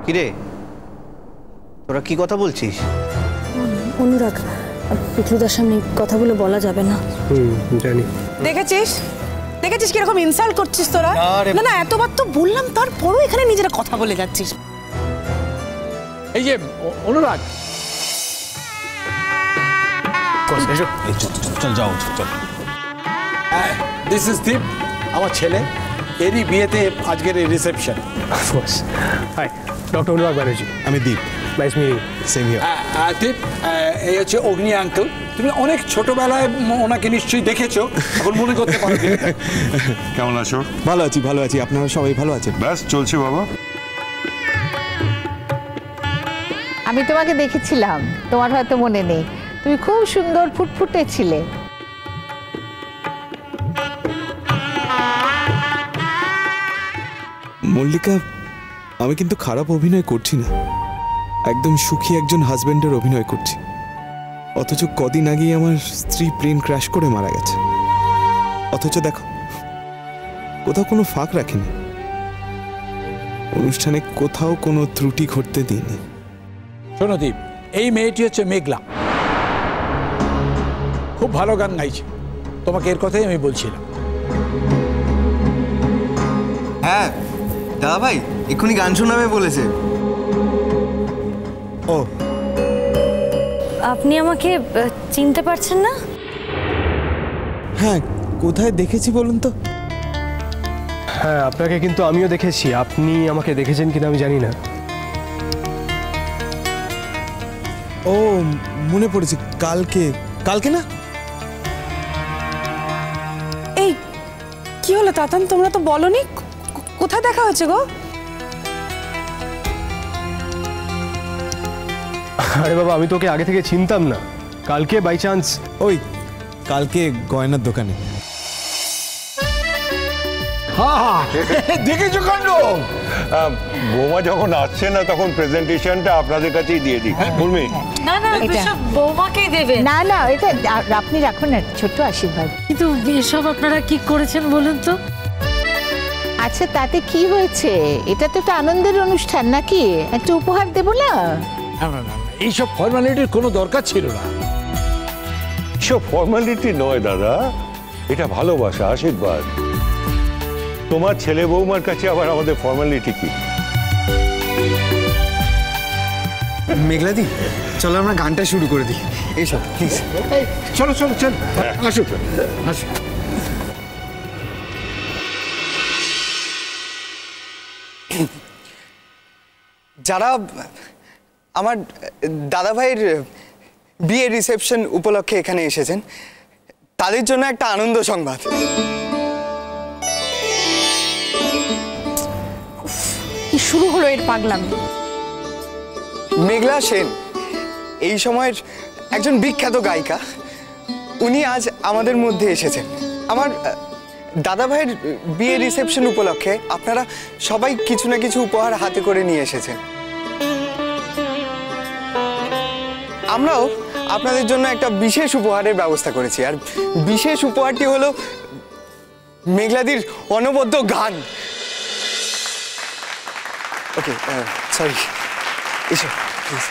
কিরে, তোরা কি কথা বলছিস? অনুরাগ, পিতৃদার সামনে কথাগুলো বলা যাবে না। জানি। দেখেছিস দেখেছিস কিরকম ইনসাল্ট করছিস তোরা? না না, এতবার তো বললাম, তারপরও এখানে নিজেরা কথা বলে যাচ্ছিস। এই যে অনুরাগ, চল যাও চল। দিস ইজ দীপ, আমার ছেলে। এরই বিয়েতে আজকের এই reception. Hi, doctor Anurag Banerjee. আমি Deep. Nice meeting. Same here. Deep, এই হচ্ছে অগ্নি আঙ্কেল। তুমি অনেক ছোটবেলায় ওনাকে নিশ্চয়ই দেখেছো, এখন মনে করতে পারবে। কেমন আছো? ভালো আছি, ভালো আছি। আপনারা সবাই ভালো আছেন? ব্যাস চলছে বাবা। আমি তোমাকে দেখেছিলাম, তোমার হয়তো মনে নেই। তুমি খুব সুন্দর ফুটফুটে ছিলে। মল্লিকা, আমি কিন্তু খারাপ অভিনয় করছি না, একদম সুখী একজন হাজবেন্ডের অভিনয় করছি। অথচ কদিন আগেই আমার স্ত্রী প্লেন ক্র্যাশ করে মারা গেছে। অথচ দেখো, কোথাও কোনো ফাঁক রাখিনি, অনুষ্ঠানে কোথাও কোনো ত্রুটি ঘটতে দিইনি। শোনো দীপ, এই মেয়েটি হচ্ছে মেঘলা, খুব ভালো গান গাইছে। তোমাকে এর কথাই আমি বলছিলাম। হ্যাঁ দাদা ভাই, এক্ষুনি গান শোনাবে বলেছে। ও, আপনি আমাকে চিনতে পারছেন না? হ্যাঁ, কোথায় দেখেছি বলুন তো? হ্যাঁ, আপনাকে কিন্তু আমিও দেখেছি। আপনি আমাকে দেখেছেন কিনা আমি জানি না। ও, মনে পড়েছে, কালকে কালকে না? এই কি হলো তাতান, তোমরা তো বলনি? কোথায় দেখা হয়েছে গো? আরে বাবা, আমি তোকে আগে থেকে চিনতাম না, কালকে বাই চান্স। ওই কালকে গয়নার দোকানে। দেখেছো কাণ্ড। বৌমা যখন আসছে না, তখন প্রেজেন্টেশনটা আপনাদের কাছেই দিয়ে দিই। উর্মি, না না, এসব বৌমাকেই দেবেন। না না, এটা আপনি রাখুন না, ছোট্ট আশীর্বাদ। কিন্তু এসব আপনারা কি করেছেন বলুন তো? আচ্ছা, তাতে কি হয়েছে? এটা তো একটা আনন্দের অনুষ্ঠান নাকি? একটা উপহার দেবো না? না না না, এইসব ফর্মালিটির কোনো দরকার ছিল না। এসব ফর্মালিটি নয় দাদা, এটা ভালোবাসা, আশীর্বাদ। তোমার ছেলে বৌমার কাছে আবার আমাদের ফর্মালিটি কি? মেঘলাদি, চলো আমরা গানটা শুরু করে দিই। এইসব প্লিজ। চলো চলো চল, আসো আসো। যারা আমার দাদা ভাইয়ের বিয়ের রিসেপশন উপলক্ষে এখানে এসেছেন, তাদের জন্য একটা আনন্দ সংবাদ। কি শুরু হলো এর পাগলামি? মেঘলা সেন এই সময়ের একজন বিখ্যাত গায়িকা, উনি আজ আমাদের মধ্যে এসেছেন। আমার দাদা ভাইয়ের বিয়ের রিসেপশন উপলক্ষে আপনারা সবাই কিছু না কিছু উপহার হাতে করে নিয়ে এসেছেন। আমরাও আপনাদের জন্য একটা বিশেষ উপহারের ব্যবস্থা করেছি, আর বিশেষ উপহারটি হলো মেঘলাদির অনবদ্য গান। ওকে, সরি, এসো প্লিজ।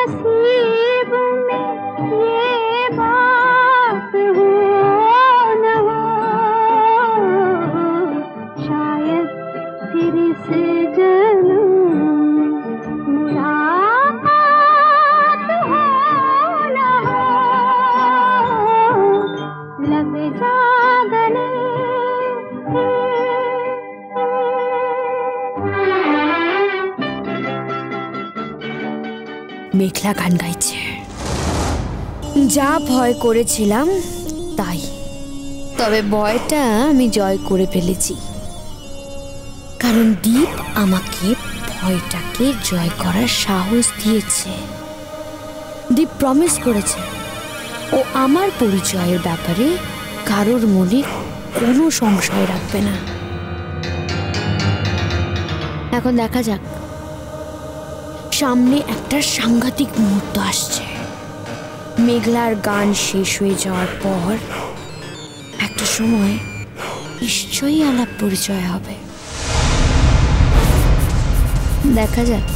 नसीब में ये बात हो न हो, शायद फिर से जन्म मुलाकात हो न हो, लग जा गले। মেঘলা গান গাইছে। যা ভয় করেছিলাম তাই, তবে ভয়টা আমি জয় করে ফেলেছি, কারণ দীপ আমাকে ভয়টাকে জয় করার সাহস দিয়েছে। দীপ প্রমিস করেছে ও আমার পরিচয়ের ব্যাপারে কারোর মনে কোনো সংশয় রাখবে না। এখন দেখা যাক, সামনে একটা সাংঘাতিক মুহূর্ত আসছে। মেঘলার গান শেষ হয়ে যাওয়ার পর একটা সময় নিশ্চয়ই আলাপ পরিচয় হবে। দেখা যাক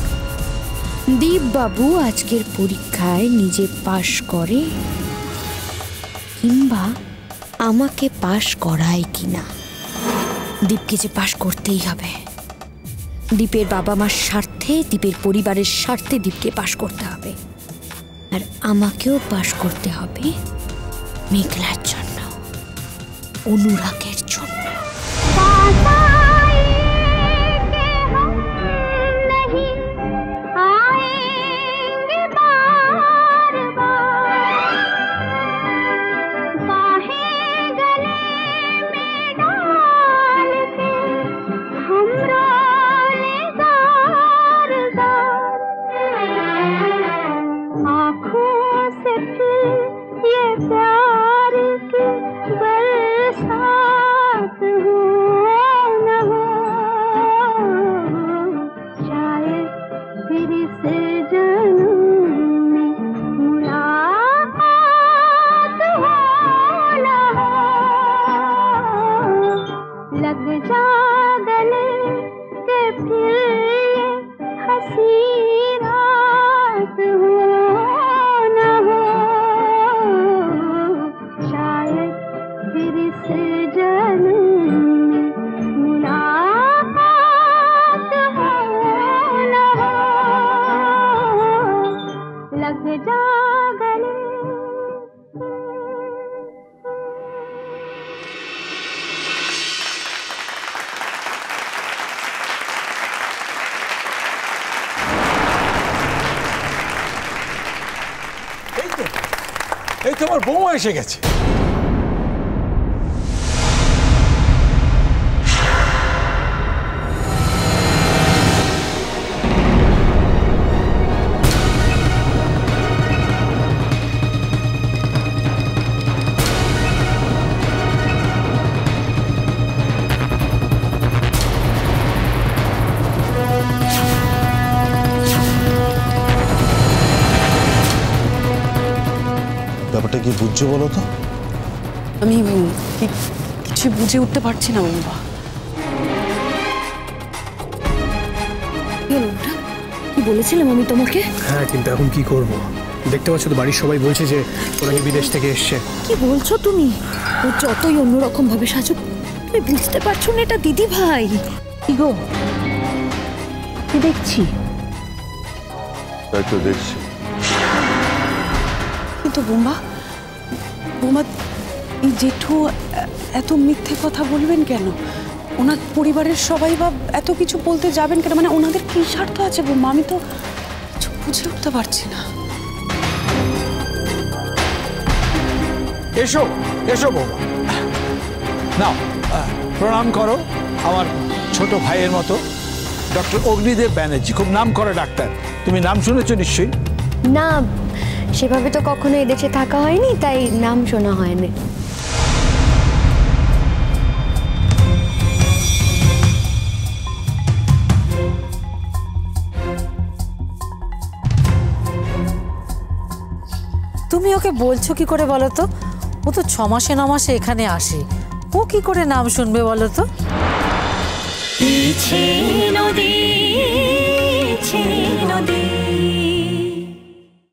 দীপ বাবু আজকের পরীক্ষায় নিজে পাশ করে কিংবা আমাকে পাশ করায় কিনা। দীপকে যে পাশ করতেই হবে। দীপের বাবা মার স্বার্থে, দীপের পরিবারের স্বার্থে দীপকে পাশ করতে হবে, আর আমাকেও পাশ করতে হবে মেঘলার জন্য, অনুরাগের জন্য। এই তোমার বৌমা এসে গেছে। ব্যাপারটা কি বুঝছো বলো তো? আমি কিছু বুঝে উঠতে পারছি না বাবা। কি বলেছিলাম আমি তোমাকে? হ্যাঁ, কিন্তু এখন কি করব? দেখতে পাচ্ছ তো বাড়ির সবাই বলছে যে ওরা বিদেশ থেকে এসছে। কি বলছো তুমি? ও যতই অন্যরকম ভাবে সাজুক, তুমি বুঝতে পারছো না এটা দিদি ভাই। কি গো, কি দেখছি? তাই তো দেখছি। কিন্তু বোমা এই জেঠু এত মিথ্যে কথা বলবেন কেন? ওনার পরিবারের সবাই বা এত কিছু বলতে যাবেন কেন? মানে ওনাদের কি স্বার্থ আছে বোমা? আমি তো কিছু বুঝে উঠতে পারছি না। এসো এসো বৌমা, নাও প্রণাম করো আমার ছোট ভাইয়ের মতো। ডক্টর অগ্নিদেব ব্যানার্জি, খুব নাম করা ডাক্তার। তুমি নাম শুনেছো নিশ্চয়ই? না, সেভাবে তো কখনো এদেশে থাকা হয়নি, তাই নাম শোনা হয়নি। তুমি ওকে বলছো কি করে বলো তো? ও তো 6 মাসে 9 মাসে এখানে আসে, ও কি করে নাম শুনবে বলো তো? পিছে নদী